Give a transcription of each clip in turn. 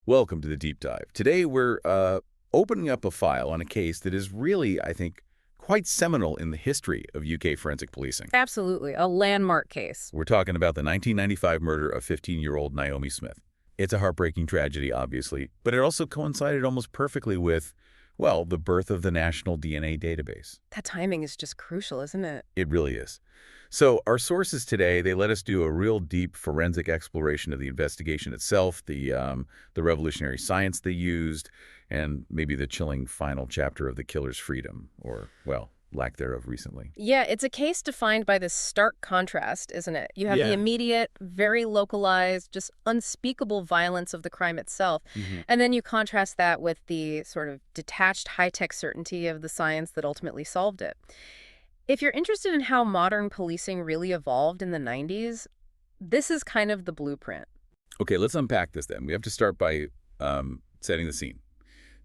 Welcome to the Deep Dive. Today we're opening up a file on a case that is really, I think, quite seminal in the history of UK forensic policing. Absolutely. A landmark case. We're talking about the 1995 murder of 15-year-old Naomi Smith. It's a heartbreaking tragedy, obviously, but it also coincided almost perfectly with, well, the birth of the National DNA Database. That timing is just crucial, isn't it? It really is. So our sources today, they let us do a real deep forensic exploration of the investigation itself, the revolutionary science they used, and maybe the chilling final chapter of the killer's freedom, or, well, lack thereof recently. Yeah, it's a case defined by this stark contrast, isn't it? You have the immediate, very localized, just unspeakable violence of the crime itself, and then you contrast that with the sort of detached, high-tech certainty of the science that ultimately solved it. If you're interested in how modern policing really evolved in the 90s, this is kind of the blueprint. Okay, let's unpack this then. We have to start by setting the scene.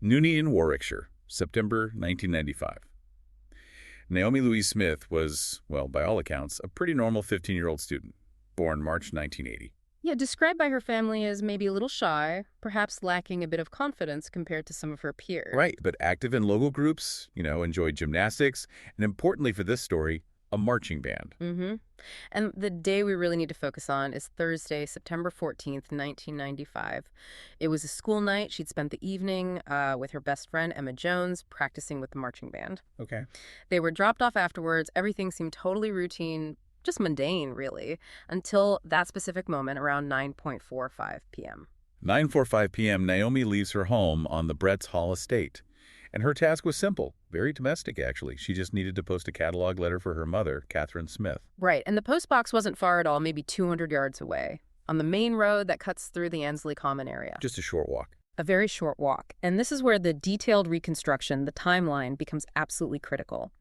Nuneaton, Warwickshire, September 1995. Naomi Louise Smith was, well, by all accounts, a pretty normal 15-year-old student, born March 1980. Yeah, described by her family as maybe a little shy, perhaps lacking a bit of confidence compared to some of her peers. Right, but active in local groups, enjoyed gymnastics, and importantly for this story, a marching band. And the day we really need to focus on is Thursday, September 14th, 1995. It was a school night. She'd spent the evening with her best friend, Emma Jones, practicing with the marching band. Okay. They were dropped off afterwards. Everything seemed totally routine, just mundane, really, until that specific moment around 9:45 p.m. 9:45 p.m., Naomi leaves her home on the Brett's Hall estate. And her task was simple, very domestic, actually. She just needed to post a catalog letter for her mother, Catherine Smith. Right, and the post box wasn't far at all, maybe 200 yards away, on the main road that cuts through the Annesley Common area. Just a short walk. A very short walk. And this is where the detailed reconstruction, the timeline, becomes absolutely critical.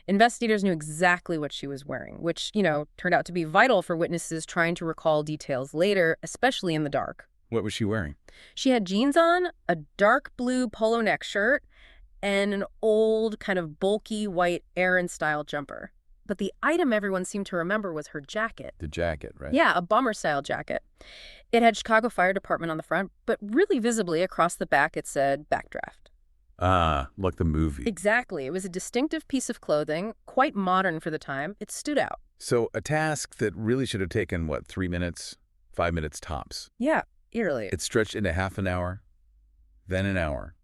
Investigators knew exactly what she was wearing, which, turned out to be vital for witnesses trying to recall details later, especially in the dark. What was she wearing? She had jeans on, a dark blue polo neck shirt, and an old, kind of bulky white Aran-style jumper. But the item everyone seemed to remember was her jacket. The jacket, right? Yeah, a bomber-style jacket. It had Chicago Fire Department on the front, but really visibly across the back it said Backdraft. Ah, like the movie. Exactly. It was a distinctive piece of clothing, quite modern for the time. It stood out. So a task that really should have taken, 3 minutes, 5 minutes tops. Yeah, eerily. It stretched into half an hour, then an hour.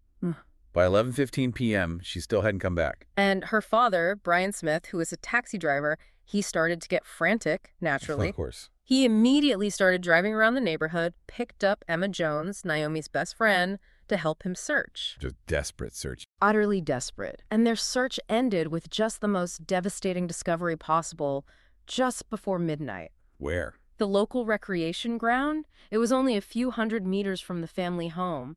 By 11:15 p.m., she still hadn't come back. And her father, Brian Smith, who was a taxi driver, he started to get frantic, naturally. Of course. He immediately started driving around the neighborhood, picked up Emma Jones, Naomi's best friend, to help him search. Just desperate search. Utterly desperate. And their search ended with just the most devastating discovery possible, just before midnight. Where? The local recreation ground. It was only a few hundred meters from the family home.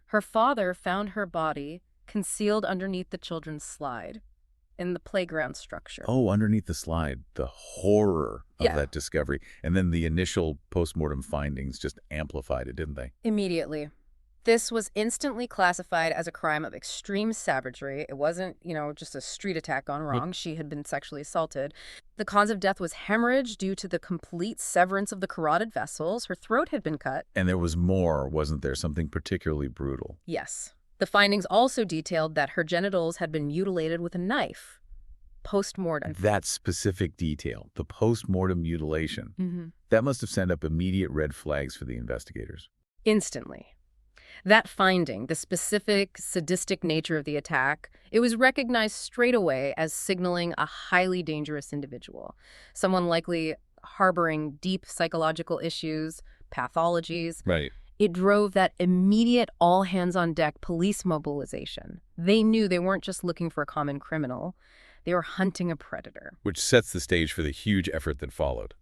Her father found her body concealed underneath the children's slide in the playground structure. Oh, underneath the slide. The horror of Yeah. that discovery. And then the initial postmortem findings just amplified it, didn't they? Immediately. This was instantly classified as a crime of extreme savagery. It wasn't, just a street attack gone wrong. She had been sexually assaulted. The cause of death was hemorrhage due to the complete severance of the carotid vessels. Her throat had been cut. And there was more, wasn't there? Something particularly brutal. Yes. The findings also detailed that her genitals had been mutilated with a knife. Post-mortem. That specific detail, the post-mortem mutilation, that must have sent up immediate red flags for the investigators. Instantly. That finding, the specific sadistic nature of the attack, it was recognized straight away as signaling a highly dangerous individual, someone likely harboring deep psychological issues, pathologies. Right. It drove that immediate all-hands-on-deck police mobilization. They knew they weren't just looking for a common criminal. They were hunting a predator. Which sets the stage for the huge effort that followed.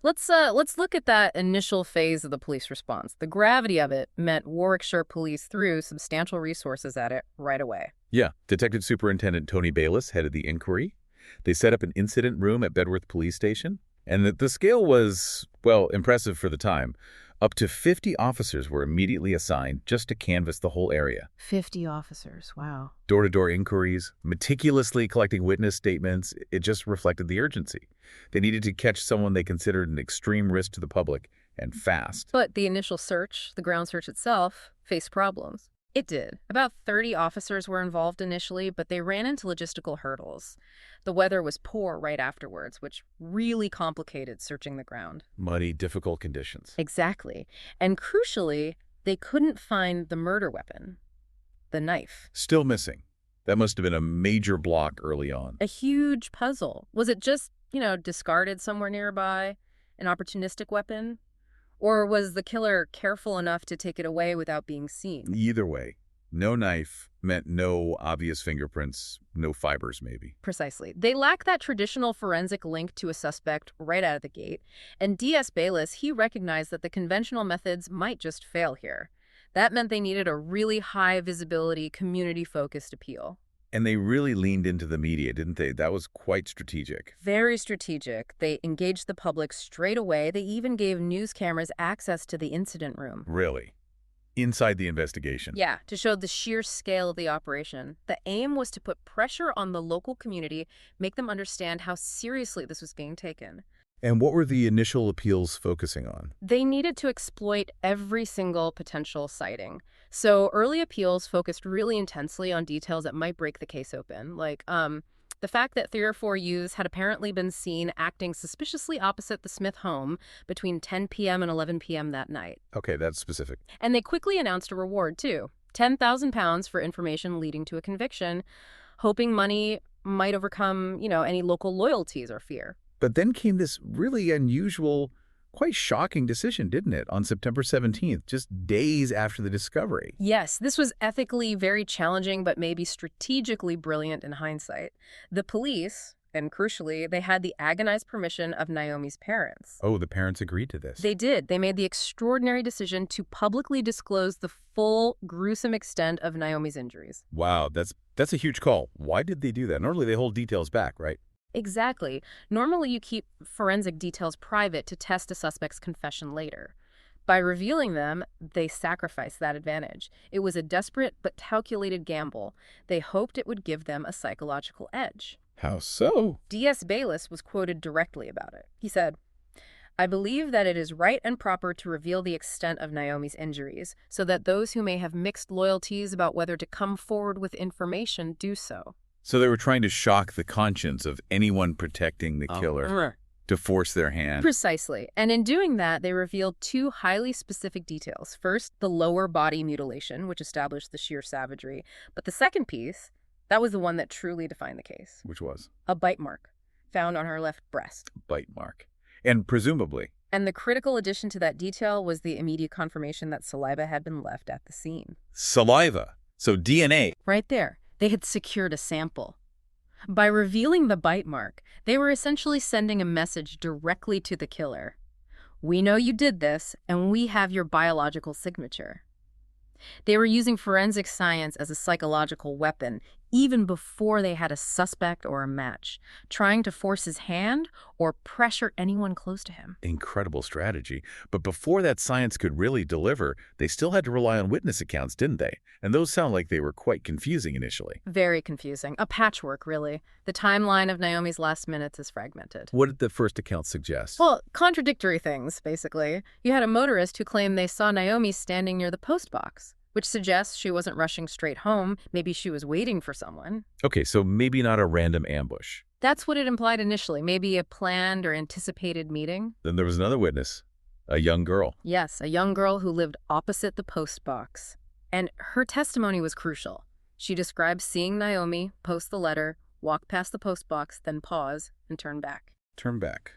Let's look at that initial phase of the police response. The gravity of it meant Warwickshire police threw substantial resources at it right away. Yeah. Detective Superintendent Tony Bayliss headed the inquiry. They set up an incident room at Bedworth Police Station. And the scale was, well, impressive for the time. Up to 50 officers were immediately assigned just to canvass the whole area. 50 officers, wow. Door-to-door inquiries, meticulously collecting witness statements, it just reflected the urgency. They needed to catch someone they considered an extreme risk to the public and fast. But the initial search, the ground search itself, faced problems. It did. About 30 officers were involved initially, but they ran into logistical hurdles. The weather was poor right afterwards, which really complicated searching the ground. Muddy, difficult conditions. Exactly. And crucially, they couldn't find the murder weapon, the knife. Still missing. That must have been a major block early on. A huge puzzle. Was it just, discarded somewhere nearby? An opportunistic weapon? Or was the killer careful enough to take it away without being seen? Either way, no knife meant no obvious fingerprints, no fibers maybe. Precisely. They lack that traditional forensic link to a suspect right out of the gate. And D.S. Bayless, he recognized that the conventional methods might just fail here. That meant they needed a really high visibility, community-focused appeal. And they really leaned into the media, didn't they? That was quite strategic. Very strategic. They engaged the public straight away. They even gave news cameras access to the incident room. Really? Inside the investigation? Yeah, to show the sheer scale of the operation. The aim was to put pressure on the local community, make them understand how seriously this was being taken. And what were the initial appeals focusing on? They needed to exploit every single potential sighting. So early appeals focused really intensely on details that might break the case open, like the fact that 3 or 4 youths had apparently been seen acting suspiciously opposite the Smith home between 10 p.m. and 11 p.m. that night. Okay, that's specific. And they quickly announced a reward, too. £10,000 for information leading to a conviction, hoping money might overcome, any local loyalties or fear. But then came this really unusual, quite shocking decision, didn't it, on September 17th, just days after the discovery? Yes, this was ethically very challenging, but maybe strategically brilliant in hindsight. The police, and crucially, they had the agonized permission of Naomi's parents. Oh, the parents agreed to this. They did. They made the extraordinary decision to publicly disclose the full, gruesome extent of Naomi's injuries. Wow, that's a huge call. Why did they do that? Normally they hold details back, right? Exactly. Normally you keep forensic details private to test a suspect's confession later. By revealing them, they sacrificed that advantage. It was a desperate but calculated gamble. They hoped it would give them a psychological edge. How so? D.S. Bayless was quoted directly about it. He said, "I believe that it is right and proper to reveal the extent of Naomi's injuries, so that those who may have mixed loyalties about whether to come forward with information do so." So they were trying to shock the conscience of anyone protecting the killer, to force their hand. Precisely. And in doing that, they revealed 2 highly specific details. First, the lower body mutilation, which established the sheer savagery. But the second piece, that was the one that truly defined the case. Which was? A bite mark found on her left breast. Bite mark. And presumably. And the critical addition to that detail was the immediate confirmation that saliva had been left at the scene. Saliva. So DNA. Right there. They had secured a sample. By revealing the bite mark, they were essentially sending a message directly to the killer. We know you did this, and we have your biological signature. They were using forensic science as a psychological weapon, even before they had a suspect or a match, trying to force his hand or pressure anyone close to him. Incredible strategy. But before that science could really deliver, they still had to rely on witness accounts, didn't they? And those sound like they were quite confusing initially. Very confusing. A patchwork, really. The timeline of Naomi's last minutes is fragmented. What did the first account suggest? Well, contradictory things, basically. You had a motorist who claimed they saw Naomi standing near the post box, which suggests she wasn't rushing straight home. Maybe she was waiting for someone. Okay, so maybe not a random ambush. That's what it implied initially. Maybe a planned or anticipated meeting. Then there was another witness, a young girl. Yes, a young girl who lived opposite the post box. And her testimony was crucial. She described seeing Naomi post the letter, walk past the post box, then pause and turn back. Turn back.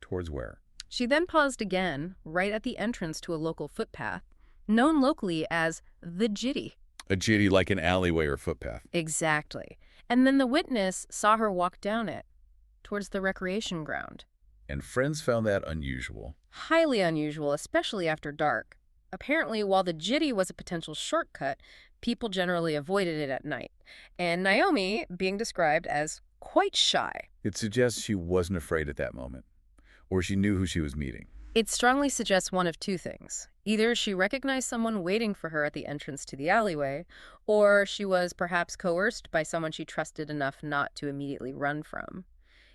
Towards where? She then paused again, right at the entrance to a local footpath, known locally as the Jitty. A jitty like an alleyway or footpath. Exactly. And then the witness saw her walk down it, towards the recreation ground. And friends found that unusual. Highly unusual, especially after dark. Apparently, while the Jitty was a potential shortcut, people generally avoided it at night. And Naomi being described as quite shy. It suggests she wasn't afraid at that moment, or she knew who she was meeting. It strongly suggests one of 2 things. Either she recognized someone waiting for her at the entrance to the alleyway, or she was perhaps coerced by someone she trusted enough not to immediately run from.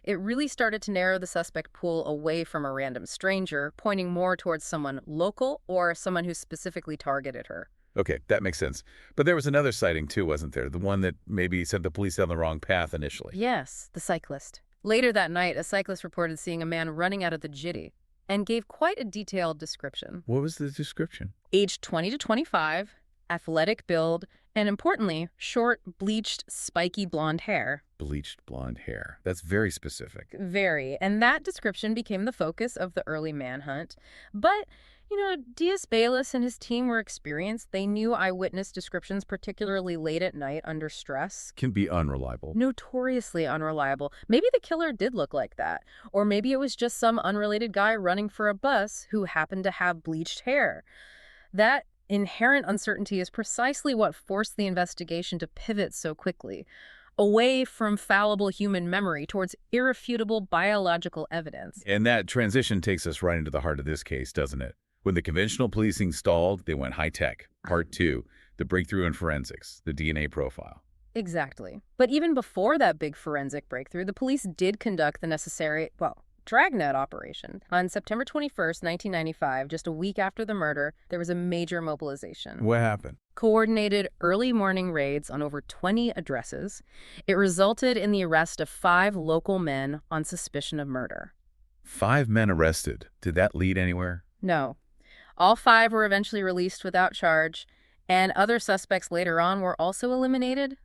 It really started to narrow the suspect pool away from a random stranger, pointing more towards someone local or someone who specifically targeted her. Okay, that makes sense. But there was another sighting too, wasn't there? The one that maybe sent the police down the wrong path initially. Yes, the cyclist. Later that night, a cyclist reported seeing a man running out of the jitty and gave quite a detailed description. What was the description? Aged 20 to 25, athletic build, and importantly, short, bleached, spiky blonde hair. Bleached blonde hair. That's very specific. Very. And that description became the focus of the early manhunt. But, Diaz-Bayless and his team were experienced. They knew eyewitness descriptions, particularly late at night under stress. Can be unreliable. Notoriously unreliable. Maybe the killer did look like that. Or maybe it was just some unrelated guy running for a bus who happened to have bleached hair. That inherent uncertainty is precisely what forced the investigation to pivot so quickly, away from fallible human memory towards irrefutable biological evidence. And that transition takes us right into the heart of this case, doesn't it? When the conventional policing stalled, they went high-tech. Part 2, the breakthrough in forensics, the DNA profile. Exactly. But even before that big forensic breakthrough, the police did conduct the necessary, dragnet operation. On September 21st, 1995, just a week after the murder, there was a major mobilization. What happened? Coordinated early morning raids on over 20 addresses. It resulted in the arrest of 5 local men on suspicion of murder. 5 men arrested. Did that lead anywhere? No. All 5 were eventually released without charge, and other suspects later on were also eliminated.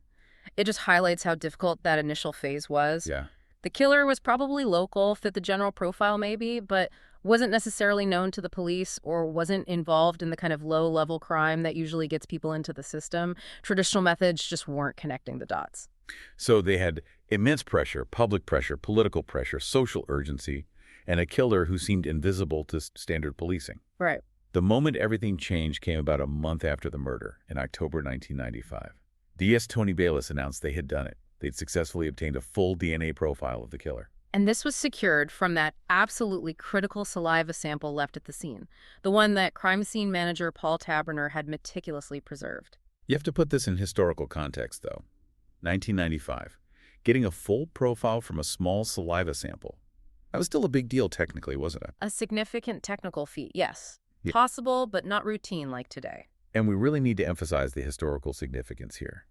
It just highlights how difficult that initial phase was. Yeah. The killer was probably local, fit the general profile maybe, but wasn't necessarily known to the police or wasn't involved in the kind of low-level crime that usually gets people into the system. Traditional methods just weren't connecting the dots. So they had immense pressure, public pressure, political pressure, social urgency, and a killer who seemed invisible to standard policing. Right. The moment everything changed came about a month after the murder, in October 1995. Diaz-Bayless announced they had done it. They'd successfully obtained a full DNA profile of the killer. And this was secured from that absolutely critical saliva sample left at the scene, the one that crime scene manager Paul Taberner had meticulously preserved. You have to put this in historical context, though. 1995. Getting a full profile from a small saliva sample. That was still a big deal technically, wasn't it? A significant technical feat, yes. Yeah. Possible, but not routine like today. And we really need to emphasize the historical significance here.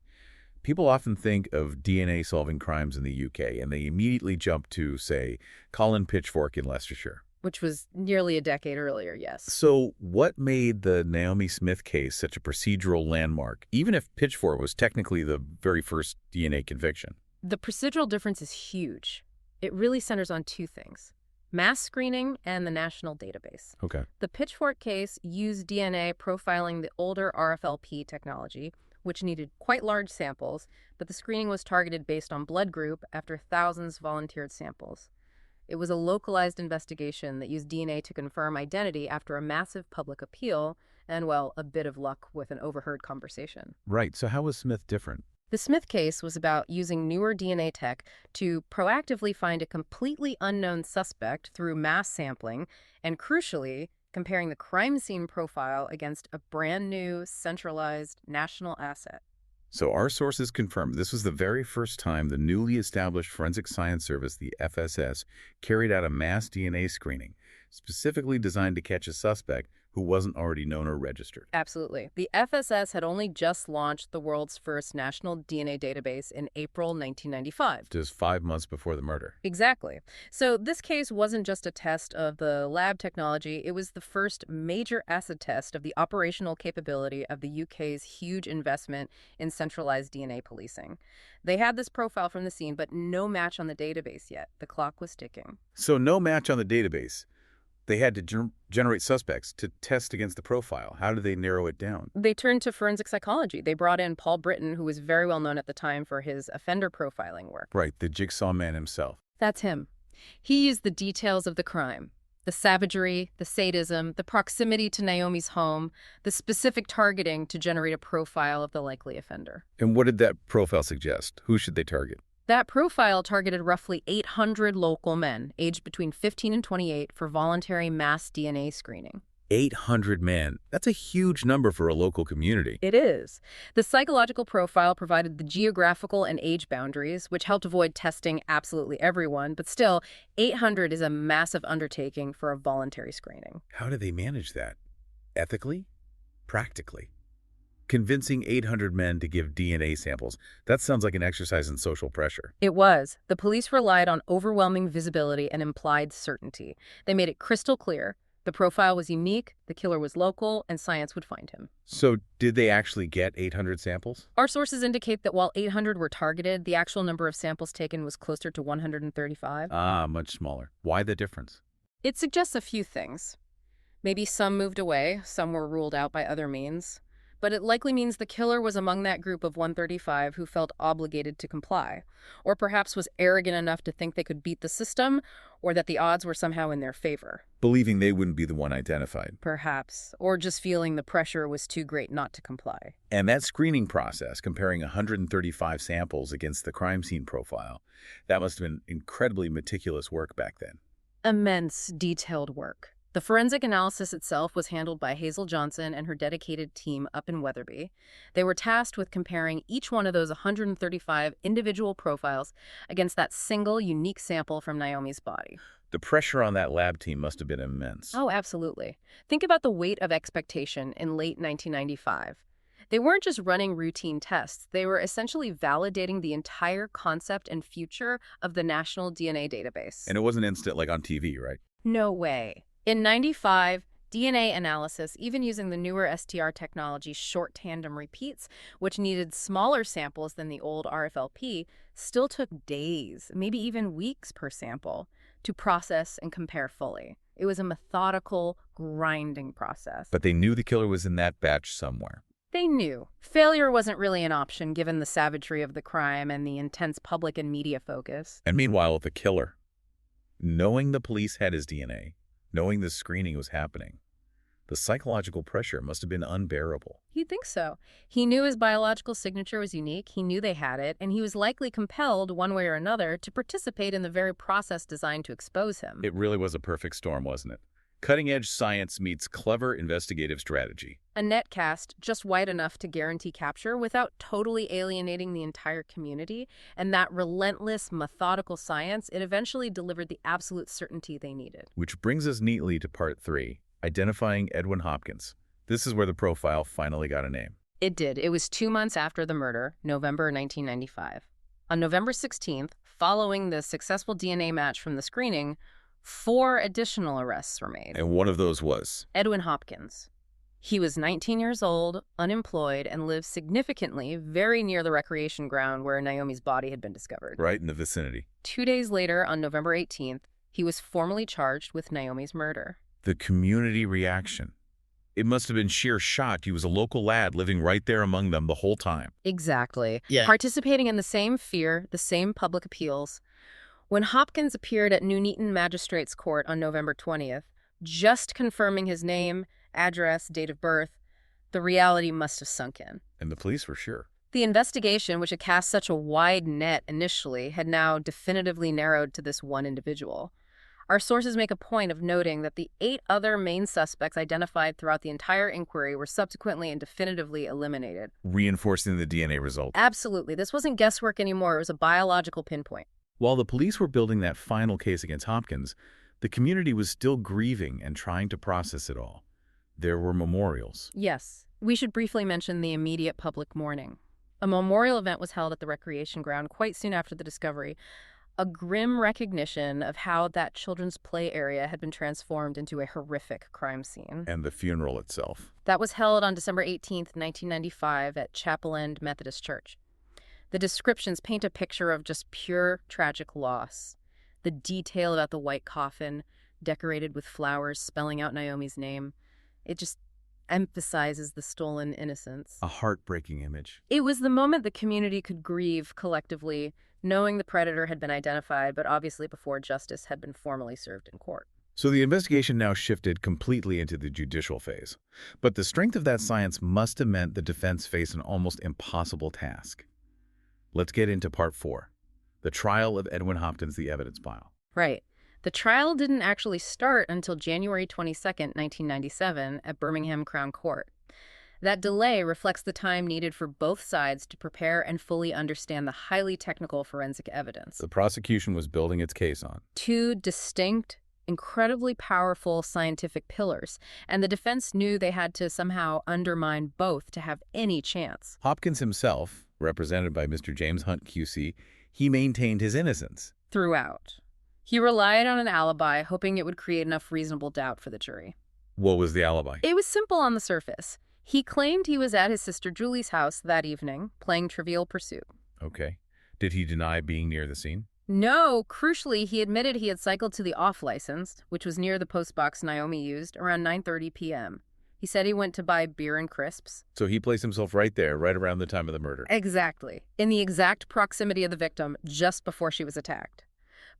People often think of DNA-solving crimes in the UK, and they immediately jump to, say, Colin Pitchfork in Leicestershire. Which was nearly a decade earlier, yes. So what made the Naomi Smith case such a procedural landmark, even if Pitchfork was technically the very first DNA conviction? The procedural difference is huge. It really centers on 2 things: mass screening and the national database. Okay. The Pitchfork case used DNA profiling the older RFLP technology, which needed quite large samples, but the screening was targeted based on blood group after thousands volunteered samples. It was a localized investigation that used DNA to confirm identity after a massive public appeal and, well, a bit of luck with an overheard conversation. Right. So how was Smith different? The Smith case was about using newer DNA tech to proactively find a completely unknown suspect through mass sampling and, crucially, comparing the crime scene profile against a brand new, centralized national asset. So our sources confirm this was the very first time the newly established Forensic Science Service, the FSS, carried out a mass DNA screening, specifically designed to catch a suspect who wasn't already known or registered. Absolutely. The FSS had only just launched the world's first national DNA database in April 1995. Just 5 months before the murder. Exactly. So this case wasn't just a test of the lab technology, it was the first major acid test of the operational capability of the UK's huge investment in centralized DNA policing. They had this profile from the scene, but no match on the database yet. The clock was ticking. So no match on the database. They had to generate suspects to test against the profile. How did they narrow it down? They turned to forensic psychology. They brought in Paul Britton, who was very well known at the time for his offender profiling work. Right, the jigsaw man himself. That's him. He used the details of the crime, the savagery, the sadism, the proximity to Naomi's home, the specific targeting to generate a profile of the likely offender. And what did that profile suggest? Who should they target? That profile targeted roughly 800 local men, aged between 15 and 28, for voluntary mass DNA screening. 800 men. That's a huge number for a local community. It is. The psychological profile provided the geographical and age boundaries, which helped avoid testing absolutely everyone, but still, 800 is a massive undertaking for a voluntary screening. How do they manage that? Ethically? Practically? Convincing 800 men to give DNA samples, that sounds like an exercise in social pressure. It was. The police relied on overwhelming visibility and implied certainty. They made it crystal clear. The profile was unique, the killer was local, and science would find him. So did they actually get 800 samples? Our sources indicate that while 800 were targeted, the actual number of samples taken was closer to 135. Ah, much smaller. Why the difference? It suggests a few things. Maybe some moved away, some were ruled out by other means. But it likely means the killer was among that group of 135 who felt obligated to comply, or perhaps was arrogant enough to think they could beat the system, or that the odds were somehow in their favor. Believing they wouldn't be the one identified. Perhaps, or just feeling the pressure was too great not to comply. And that screening process, comparing 135 samples against the crime scene profile, that must have been incredibly meticulous work back then. Immense, detailed work. The forensic analysis itself was handled by Hazel Johnson and her dedicated team up in Weatherby. They were tasked with comparing each one of those 135 individual profiles against that single, unique sample from Naomi's body. The pressure on that lab team must have been immense. Oh, absolutely. Think about the weight of expectation in late 1995. They weren't just running routine tests. They were essentially validating the entire concept and future of the National DNA Database. And it wasn't instant like on TV, right? No way. In '95, DNA analysis, even using the newer STR technology short tandem repeats, which needed smaller samples than the old RFLP, still took days, maybe even weeks per sample, to process and compare fully. It was a methodical, grinding process. But they knew the killer was in that batch somewhere. They knew. Failure wasn't really an option given the savagery of the crime and the intense public and media focus. And meanwhile, the killer, knowing the police had his DNA, knowing the screening was happening, the psychological pressure must have been unbearable. You'd think so. He knew his biological signature was unique, he knew they had it, and he was likely compelled, one way or another, to participate in the very process designed to expose him. It really was a perfect storm, wasn't it? Cutting-edge science meets clever investigative strategy. A net cast just wide enough to guarantee capture without totally alienating the entire community, and that relentless, methodical science, it eventually delivered the absolute certainty they needed. Which brings us neatly to part 3, identifying Edwin Hopkins. This is where the profile finally got a name. It did. It was 2 months after the murder, November 1995. On November 16th, following the successful DNA match from the screening, 4 additional arrests were made. And one of those was? Edwin Hopkins. He was 19 years old, unemployed, and lived significantly very near the recreation ground where Naomi's body had been discovered. Right in the vicinity. 2 days later, on November 18th, he was formally charged with Naomi's murder. The community reaction. It must have been sheer shock. He was a local lad living right there among them the whole time. Exactly. Yeah. Participating in the same fear, the same public appeals. When Hopkins appeared at Nuneaton Magistrates Court on November 20th, just confirming his name, address, date of birth, the reality must have sunk in. And the police were sure. The investigation, which had cast such a wide net initially, had now definitively narrowed to this one individual. Our sources make a point of noting that the 8 other main suspects identified throughout the entire inquiry were subsequently and definitively eliminated. Reinforcing the DNA result. Absolutely. This wasn't guesswork anymore. It was a biological pinpoint. While the police were building that final case against Hopkins, the community was still grieving and trying to process it all. There were memorials. Yes. We should briefly mention the immediate public mourning. A memorial event was held at the recreation ground quite soon after the discovery, a grim recognition of how that children's play area had been transformed into a horrific crime scene. And the funeral itself. That was held on December 18th, 1995 at Chapel End Methodist Church. The descriptions paint a picture of just pure tragic loss. The detail about the white coffin, decorated with flowers spelling out Naomi's name, it just emphasizes the stolen innocence. A heartbreaking image. It was the moment the community could grieve collectively, knowing the predator had been identified, but obviously before justice had been formally served in court. So the investigation now shifted completely into the judicial phase. But the strength of that science must have meant the defense faced an almost impossible task. Let's get into part 4, the trial of Edwin Hopkins, the evidence file. Right. The trial didn't actually start until January 22nd, 1997, at Birmingham Crown Court. That delay reflects the time needed for both sides to prepare and fully understand the highly technical forensic evidence. The prosecution was building its case on Two distinct, incredibly powerful scientific pillars, and the defense knew they had to somehow undermine both to have any chance. Hopkins himself, represented by Mr. James Hunt, QC, he maintained his innocence. Throughout. He relied on an alibi, hoping it would create enough reasonable doubt for the jury. What was the alibi? It was simple on the surface. He claimed he was at his sister Julie's house that evening, playing Trivial Pursuit. Okay. Did he deny being near the scene? No, crucially, he admitted he had cycled to the off-license, which was near the postbox Naomi used, around 9:30 p.m. He said he went to buy beer and crisps. So he placed himself right there, right around the time of the murder. Exactly. In the exact proximity of the victim, just before she was attacked.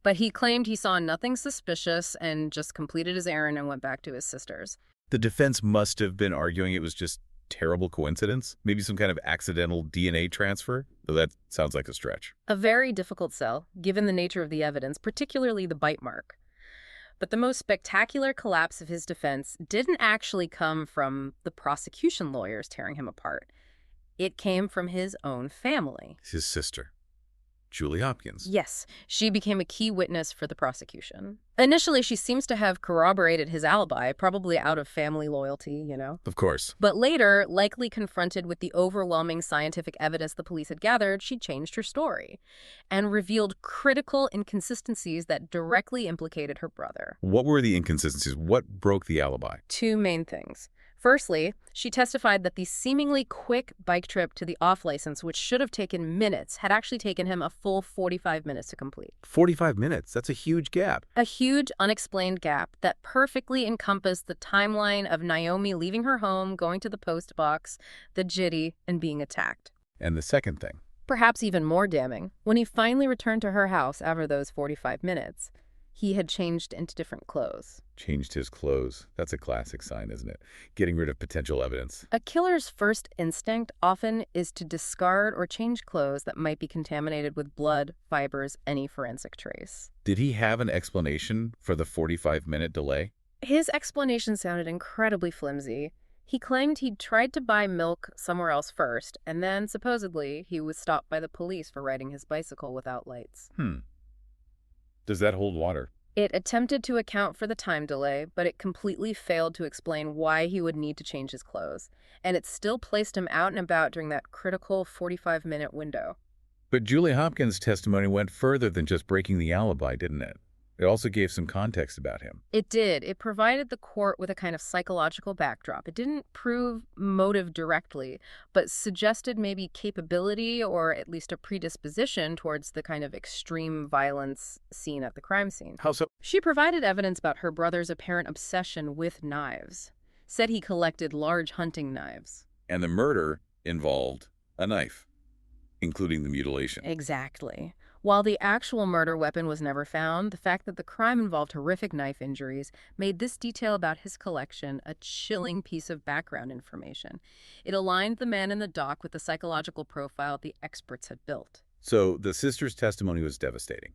But he claimed he saw nothing suspicious and just completed his errand and went back to his sister's. The defense must have been arguing it was just terrible coincidence? Maybe some kind of accidental DNA transfer? Though that sounds like a stretch. A very difficult sell, given the nature of the evidence, particularly the bite mark. But the most spectacular collapse of his defense didn't actually come from the prosecution lawyers tearing him apart. It came from his own family. His sister, Julie Hopkins. Yes, she became a key witness for the prosecution. Initially, she seems to have corroborated his alibi, probably out of family loyalty, you know. Of course. But later, likely confronted with the overwhelming scientific evidence the police had gathered, she changed her story and revealed critical inconsistencies that directly implicated her brother. What were the inconsistencies? What broke the alibi? Two main things. Firstly, she testified that the seemingly quick bike trip to the off-license, which should have taken minutes, had actually taken him a full 45 minutes to complete. 45 minutes? That's a huge gap. A huge, unexplained gap that perfectly encompassed the timeline of Naomi leaving her home, going to the post box, the jitty, and being attacked. And the second thing? Perhaps even more damning, when he finally returned to her house after those 45 minutes, he had changed into different clothes. Changed his clothes. That's a classic sign, isn't it? Getting rid of potential evidence. A killer's first instinct often is to discard or change clothes that might be contaminated with blood, fibers, any forensic trace. Did he have an explanation for the 45-minute delay? His explanation sounded incredibly flimsy. He claimed he'd tried to buy milk somewhere else first, and then, supposedly, he was stopped by the police for riding his bicycle without lights. Does that hold water? It attempted to account for the time delay, but it completely failed to explain why he would need to change his clothes. And it still placed him out and about during that critical 45-minute window. But Julie Hopkins' testimony went further than just breaking the alibi, didn't it? It also gave some context about him. It did. It provided the court with a kind of psychological backdrop. It didn't prove motive directly, but suggested maybe capability or at least a predisposition towards the kind of extreme violence seen at the crime scene. How so? She provided evidence about her brother's apparent obsession with knives. Said he collected large hunting knives. And the murder involved a knife, including the mutilation. Exactly. While the actual murder weapon was never found, the fact that the crime involved horrific knife injuries made this detail about his collection a chilling piece of background information. It aligned the man in the dock with the psychological profile the experts had built. So the sister's testimony was devastating.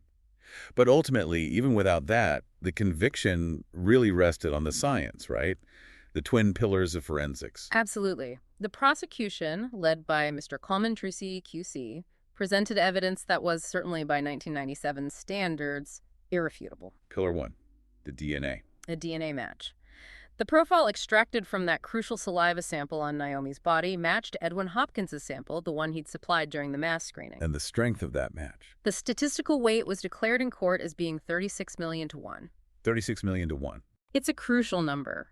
But ultimately, even without that, the conviction really rested on the science, right? The twin pillars of forensics. Absolutely. The prosecution, led by Mr. Coleman Trucy, QC, presented evidence that was, certainly by 1997 standards, irrefutable. Pillar 1, the DNA. A DNA match. The profile extracted from that crucial saliva sample on Naomi's body matched Edwin Hopkins' sample, the one he'd supplied during the mass screening. And the strength of that match. The statistical weight was declared in court as being 36 million to 1. 36 million to 1. It's a crucial number.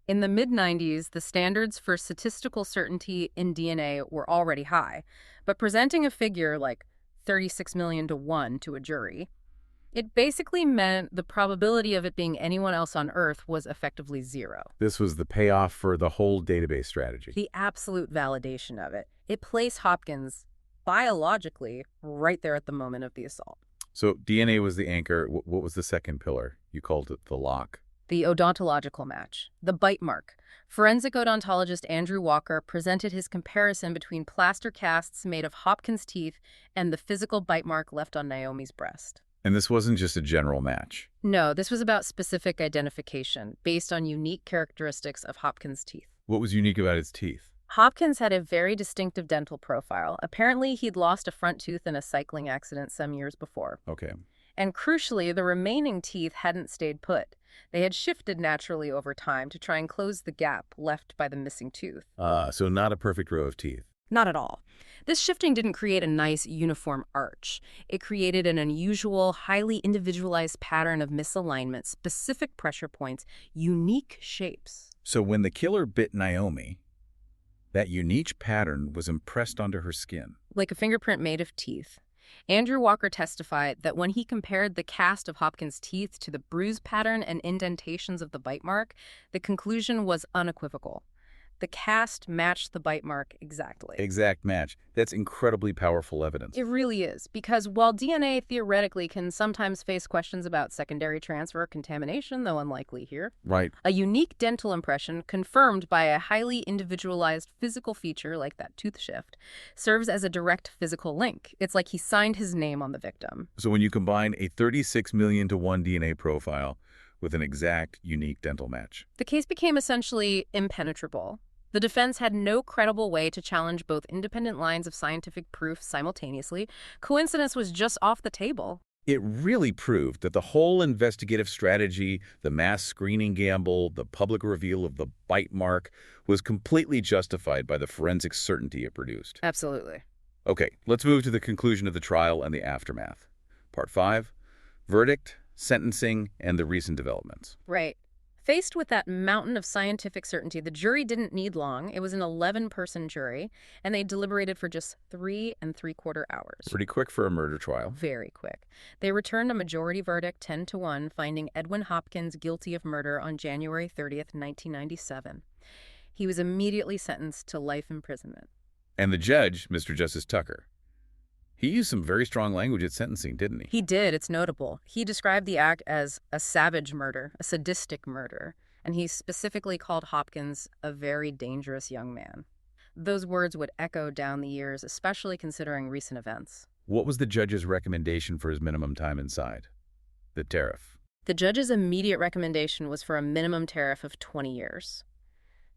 In the mid-90s, the standards for statistical certainty in DNA were already high, but presenting a figure like 36 million to 1 to a jury, it basically meant the probability of it being anyone else on Earth was effectively zero. This was the payoff for the whole database strategy. The absolute validation of it. It placed Hopkins, biologically, right there at the moment of the assault. So DNA was the anchor. What was the second pillar? You called it the lock. The odontological match, the bite mark. Forensic odontologist Andrew Walker presented his comparison between plaster casts made of Hopkins' teeth and the physical bite mark left on Naomi's breast. And this wasn't just a general match. No, this was about specific identification based on unique characteristics of Hopkins' teeth. What was unique about his teeth? Hopkins had a very distinctive dental profile. Apparently, he'd lost a front tooth in a cycling accident some years before. Okay. And crucially, the remaining teeth hadn't stayed put. They had shifted naturally over time to try and close the gap left by the missing tooth. So not a perfect row of teeth. Not at all. This shifting didn't create a nice, uniform arch. It created an unusual, highly individualized pattern of misalignment, specific pressure points, unique shapes. So when the killer bit Naomi, that unique pattern was impressed onto her skin. Like a fingerprint made of teeth. Andrew Walker testified that when he compared the cast of Hopkins' teeth to the bruise pattern and indentations of the bite mark, the conclusion was unequivocal. The cast matched the bite mark exactly. Exact match. That's incredibly powerful evidence. It really is, because while DNA theoretically can sometimes face questions about secondary transfer or contamination, though unlikely here, Right. a unique dental impression confirmed by a highly individualized physical feature like that tooth shift serves as a direct physical link. It's like he signed his name on the victim. So when you combine a 36 million to 1 DNA profile with an exact, unique dental match. The case became essentially impenetrable. The defense had no credible way to challenge both independent lines of scientific proof simultaneously. Coincidence was just off the table. It really proved that the whole investigative strategy, the mass screening gamble, the public reveal of the bite mark was completely justified by the forensic certainty it produced. Absolutely. Okay, let's move to the conclusion of the trial and the aftermath. Part 5, verdict, sentencing, and the recent developments. Right. Faced with that mountain of scientific certainty, the jury didn't need long. It was an 11-person jury, and they deliberated for just 3 3/4 hours. Pretty quick for a murder trial. Very quick. They returned a majority verdict 10-1, finding Edwin Hopkins guilty of murder on January 30th, 1997. He was immediately sentenced to life imprisonment. And the judge, Mr. Justice Tucker, he used some very strong language at sentencing, didn't he? He did. It's notable. He described the act as a savage murder, a sadistic murder, and he specifically called Hopkins a very dangerous young man. Those words would echo down the years, especially considering recent events. What was the judge's recommendation for his minimum time inside? The tariff. The judge's immediate recommendation was for a minimum tariff of 20 years.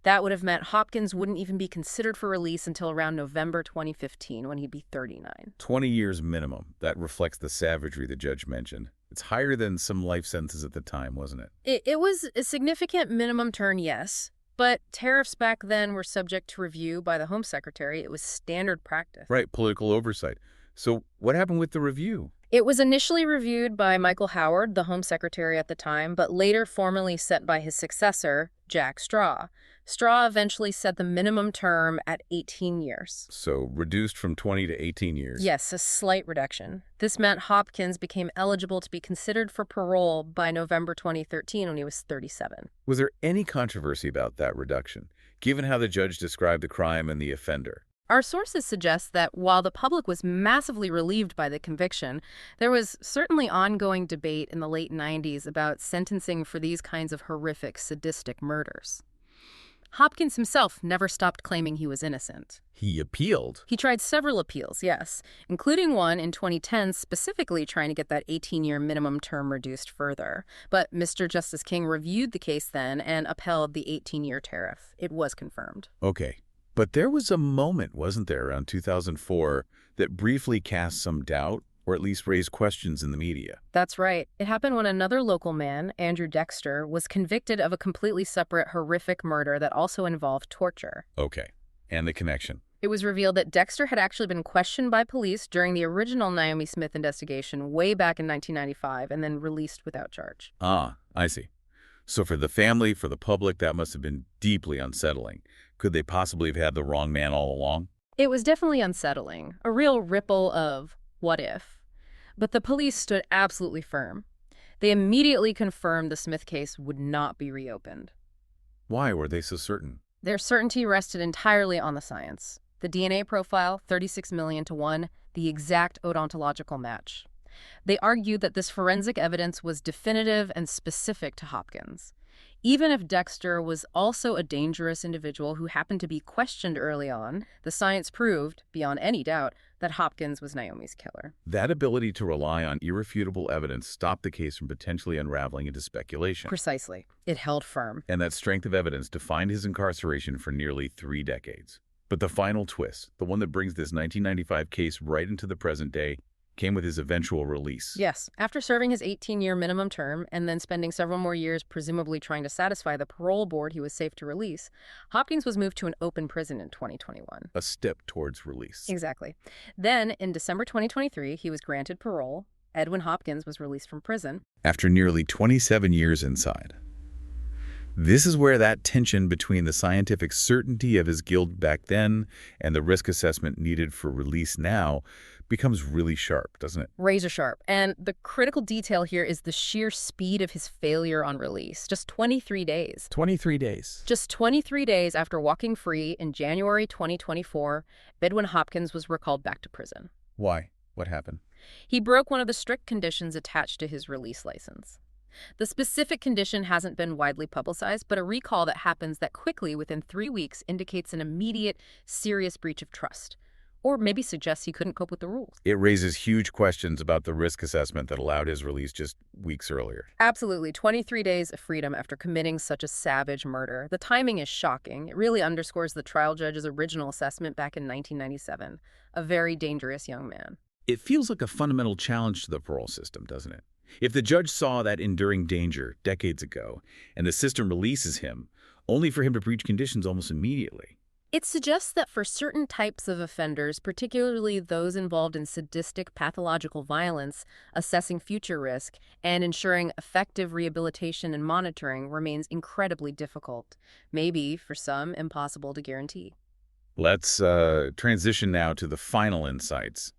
That would have meant Hopkins wouldn't even be considered for release until around November 2015, when he'd be 39. 20 years minimum. That reflects the savagery the judge mentioned. It's higher than some life sentences at the time, wasn't it? It was a significant minimum term, yes, but tariffs back then were subject to review by the Home Secretary. It was standard practice. Right, political oversight. So what happened with the review? It was initially reviewed by Michael Howard, the Home Secretary at the time, but later formally set by his successor, Jack Straw. Straw eventually set the minimum term at 18 years. So reduced from 20 to 18 years. Yes, a slight reduction. This meant Hopkins became eligible to be considered for parole by November 2013 when he was 37. Was there any controversy about that reduction, given how the judge described the crime and the offender? Our sources suggest that while the public was massively relieved by the conviction, there was certainly ongoing debate in the late 90s about sentencing for these kinds of horrific, sadistic murders. Hopkins himself never stopped claiming he was innocent. He appealed. He tried several appeals, yes, including one in 2010 specifically trying to get that 18-year minimum term reduced further. But Mr. Justice King reviewed the case then and upheld the 18-year tariff. It was confirmed. Okay. But there was a moment, wasn't there, around 2004, that briefly cast some doubt, or at least raised questions in the media. That's right. It happened when another local man, Andrew Dexter, was convicted of a completely separate, horrific murder that also involved torture. Okay. And the connection. It was revealed that Dexter had actually been questioned by police during the original Naomi Smith investigation way back in 1995 and then released without charge. Ah, I see. So for the family, for the public, that must have been deeply unsettling. Could they possibly have had the wrong man all along? It was definitely unsettling, a real ripple of what if. But the police stood absolutely firm. They immediately confirmed the Smith case would not be reopened. Why were they so certain? Their certainty rested entirely on the science. The DNA profile, 36 million to 1, the exact odontological match. They argued that this forensic evidence was definitive and specific to Hopkins. Even if Dexter was also a dangerous individual who happened to be questioned early on, the science proved, beyond any doubt, that Hopkins was Naomi's killer. That ability to rely on irrefutable evidence stopped the case from potentially unraveling into speculation. Precisely. It held firm. And that strength of evidence defined his incarceration for nearly 3 decades. But the final twist, the one that brings this 1995 case right into the present day, came with his eventual release. Yes. After serving his 18-year minimum term and then spending several more years presumably trying to satisfy the parole board he was safe to release, Hopkins was moved to an open prison in 2021. A step towards release. Exactly. Then, in December 2023, he was granted parole. Edwin Hopkins was released from prison. After nearly 27 years inside. This is where that tension between the scientific certainty of his guilt back then and the risk assessment needed for release now becomes really sharp, doesn't it? Razor sharp. And the critical detail here is the sheer speed of his failure on release. Just 23 days. 23 days. Just 23 days after walking free in January 2024, Edwin Hopkins was recalled back to prison. Why? What happened? He broke one of the strict conditions attached to his release license. The specific condition hasn't been widely publicized, but a recall that happens that quickly within 3 weeks indicates an immediate, serious breach of trust. Or maybe suggests he couldn't cope with the rules. It raises huge questions about the risk assessment that allowed his release just weeks earlier. Absolutely. 23 days of freedom after committing such a savage murder. The timing is shocking. It really underscores the trial judge's original assessment back in 1997. A very dangerous young man. It feels like a fundamental challenge to the parole system, doesn't it? If the judge saw that enduring danger decades ago, and the system releases him, only for him to breach conditions almost immediately. It suggests that for certain types of offenders, particularly those involved in sadistic pathological violence, assessing future risk and ensuring effective rehabilitation and monitoring remains incredibly difficult, maybe, for some, impossible to guarantee. Let's transition now to the final insights.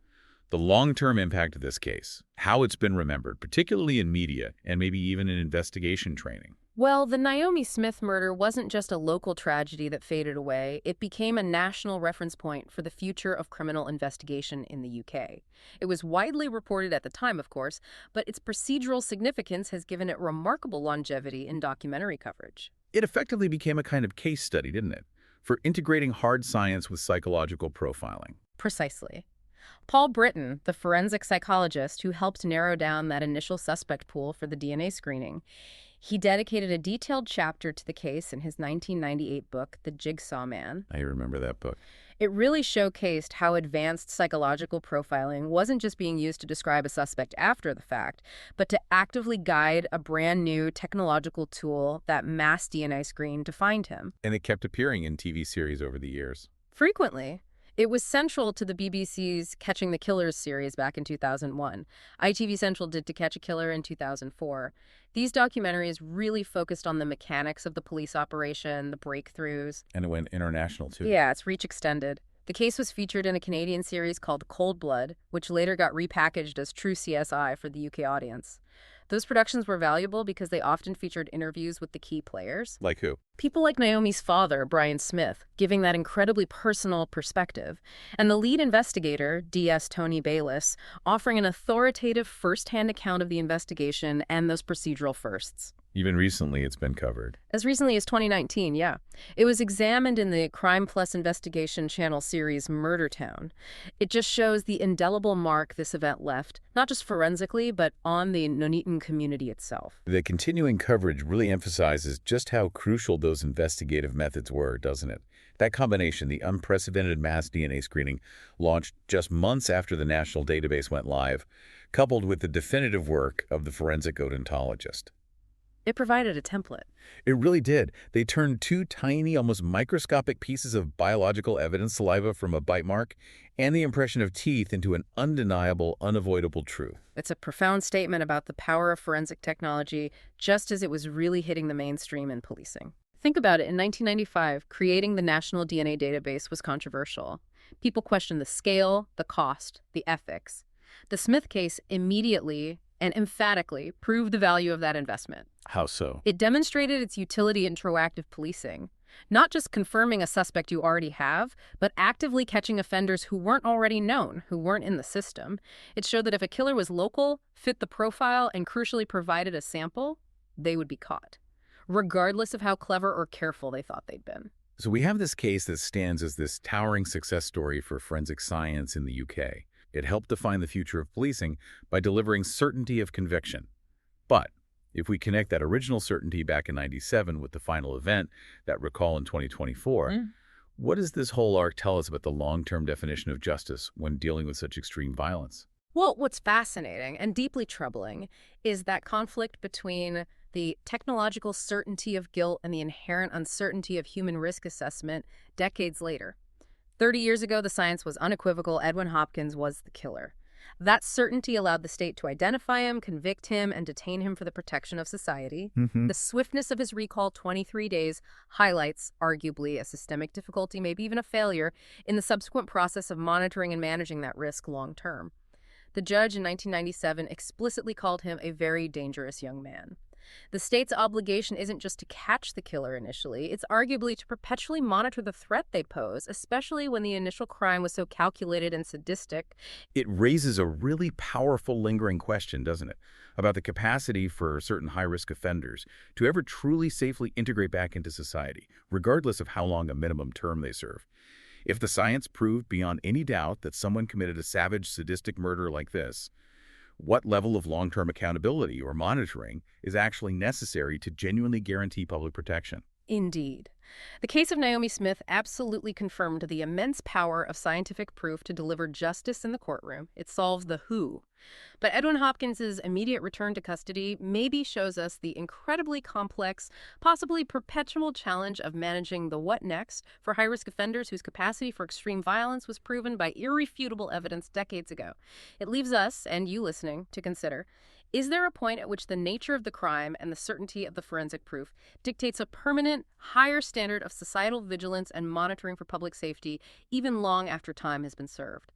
The long-term impact of this case, how it's been remembered, particularly in media and maybe even in investigation training. Well, the Naomi Smith murder wasn't just a local tragedy that faded away. It became a national reference point for the future of criminal investigation in the UK. It was widely reported at the time, of course, but its procedural significance has given it remarkable longevity in documentary coverage. It effectively became a kind of case study, didn't it, for integrating hard science with psychological profiling. Precisely. Paul Britton, the forensic psychologist who helped narrow down that initial suspect pool for the DNA screening, he dedicated a detailed chapter to the case in his 1998 book, The Jigsaw Man. I remember that book. It really showcased how advanced psychological profiling wasn't just being used to describe a suspect after the fact, but to actively guide a brand new technological tool, that mass DNA screen, to find him. And it kept appearing in TV series over the years. Frequently. It was central to the BBC's Catching the Killers series back in 2001. ITV Central did To Catch a Killer in 2004. These documentaries really focused on the mechanics of the police operation, the breakthroughs. And it went international, too. Yeah, its reach extended. The case was featured in a Canadian series called Cold Blood, which later got repackaged as True CSI for the UK audience. Those productions were valuable because they often featured interviews with the key players. Like who? People like Naomi's father, Brian Smith, giving that incredibly personal perspective, and the lead investigator, DS Tony Bayliss, offering an authoritative first-hand account of the investigation and those procedural firsts. Even recently, it's been covered. As recently as 2019, yeah. It was examined in the Crime Plus Investigation channel series Murder Town. It just shows the indelible mark this event left, not just forensically, but on the Nuneaton community itself. The continuing coverage really emphasizes just how crucial those investigative methods were, doesn't it? That combination, the unprecedented mass DNA screening, launched just months after the national database went live, coupled with the definitive work of the forensic odontologist. It provided a template. It really did. They turned 2 tiny, almost microscopic pieces of biological evidence, saliva from a bite mark, and the impression of teeth into an undeniable, unavoidable truth. It's a profound statement about the power of forensic technology, just as it was really hitting the mainstream in policing. Think about it. In 1995, creating the National DNA Database was controversial. People questioned the scale, the cost, the ethics. The Smith case immediately and emphatically proved the value of that investment. How so? It demonstrated its utility in proactive policing, not just confirming a suspect you already have, but actively catching offenders who weren't already known, who weren't in the system. It showed that if a killer was local, fit the profile, and crucially provided a sample, they would be caught. regardless of how clever or careful they thought they'd been. So we have this case that stands as this towering success story for forensic science in the UK. It helped define the future of policing by delivering certainty of conviction. But if we connect that original certainty back in '97 with the final event, that recall in 2024, what does this whole arc tell us about the long-term definition of justice when dealing with such extreme violence? Well, what's fascinating and deeply troubling is that conflict between the technological certainty of guilt and the inherent uncertainty of human risk assessment decades later. 30 years ago, the science was unequivocal. Edwin Hopkins was the killer. That certainty allowed the state to identify him, convict him, and detain him for the protection of society. The swiftness of his recall, 23 days, highlights, arguably, a systemic difficulty, maybe even a failure, in the subsequent process of monitoring and managing that risk long term. The judge in 1997 explicitly called him a very dangerous young man. The state's obligation isn't just to catch the killer initially, it's arguably to perpetually monitor the threat they pose, especially when the initial crime was so calculated and sadistic. It raises a really powerful, lingering question, doesn't it, about the capacity for certain high-risk offenders to ever truly safely integrate back into society, regardless of how long a minimum term they serve. If the science proved beyond any doubt that someone committed a savage, sadistic murder like this, what level of long-term accountability or monitoring is actually necessary to genuinely guarantee public protection? Indeed. The case of Naomi Smith absolutely confirmed the immense power of scientific proof to deliver justice in the courtroom. It solves the who. But Edwin Hopkins's immediate return to custody maybe shows us the incredibly complex, possibly perpetual challenge of managing the what next for high-risk offenders whose capacity for extreme violence was proven by irrefutable evidence decades ago. It leaves us, and you listening, to consider: is there a point at which the nature of the crime and the certainty of the forensic proof dictates a permanent, higher standard of societal vigilance and monitoring for public safety, even long after time has been served?